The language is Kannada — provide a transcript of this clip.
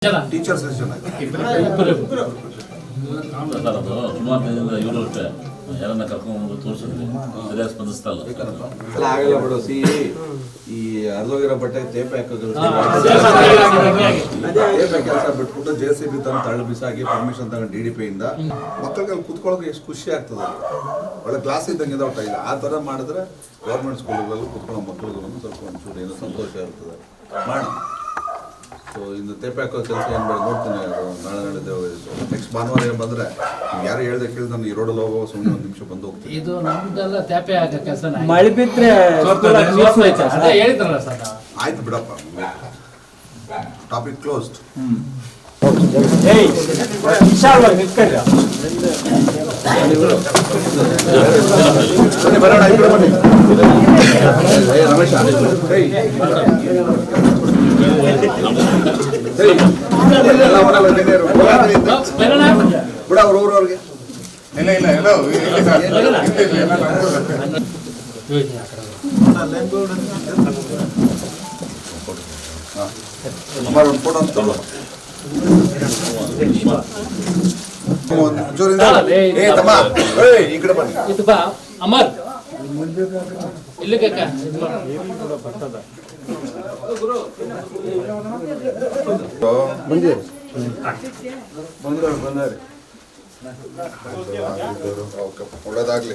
ಟೀಚರ್ಸ್ ಸುಮಾರು ಇವರು ಅಷ್ಟೇ ಯಾರನ್ನ ಕರ್ಕೊಂಡು ತೋರಿಸಿದ್ವಿ ಸರಿಯಾಗಿ ಸ್ಪಂದಿಸ್ತಲ್ಲ ಆಗಲ್ಲ ಬಿಡು. ಈ ಅರ್ಧೋಗಿರೋ ಬಟ್ಟೆ ತೇಪೆ ಕೆಲಸ ಬಿಟ್ಬಿಟ್ಟು JCB ತಂದು ತಳ್ಳು ಬಿಸಾಕಿ ಪರ್ಮಿಷನ್ ತಗೊಂಡು DDP ಇಂದ ಮಕ್ಕಳಿಗೆ ಕುತ್ಕೊಳ್ಳೋಕೆ ಎಷ್ಟು ಖುಷಿ ಆಗ್ತದೆ. ಒಳ್ಳೆ ಕ್ಲಾಸ್ ಇದ್ದಂಗೆ ಇದಾವಟ ಇಲ್ಲ ಆ ಥರ ಮಾಡಿದ್ರೆ ಗೌರ್ಮೆಂಟ್ ಸ್ಕೂಲ್ಗಳಲ್ಲೂ ಕುತ್ಕೊಳ್ಳೋ ಮಕ್ಕಳಿಗೂ ಸ್ವಲ್ಪ ಒಂಚೂರು ಏನೋ ಸಂತೋಷ ಇರ್ತದೆ ಮಾಡೋಣ. ಸೊ ಇನ್ನು ತೇಪೆ ಹಾಕೋ ಕೆಲಸ ಏನು ಬೇಡ ನೋಡ್ತೀನಿ. ನಾಳೆ ನೆಕ್ಸ್ಟ್ ಭಾನುವಾರ ಏನು ಬಂದರೆ ಯಾರು ಹೇಳ್ದೆ ಕೇಳಿ ನಾನು ಈ ರೋಡಲ್ಲಿ ಹೋಗೋ ಸುಮ್ಮನೆ ಒಂದು ನಿಮಿಷ ಬಂದು ಹೋಗ್ತೀನಿ. ಇದು ನಮ್ದೆಲ್ಲ ತೇಪೆ ಹಾಕೋ ಕೆಲಸ ಮಳೆ ಬಿದ್ರೆ ಹೇಳಿದ್ರಲ್ಲ ಸರ್. ಆಯ್ತು ಬಿಡಪ್ಪ, ಟಾಪಿಕ್ ಕ್ಲೋಸ್ಡ್. ಬರೋಣ ರಮೇಶ ಬಿಡ ಅವ್ರ ಊರವ್ರಿಗೆ ಒಂದು ಫೋಟೋ ಅಂತ ಈ ಕಡೆ ಬನ್ನಿ. ಇದು ಬಾ ಅಮರ್ ಇಲ್ಲಿಗೆ ಒಳ್ಳೇದಾಗ್ಲಿ.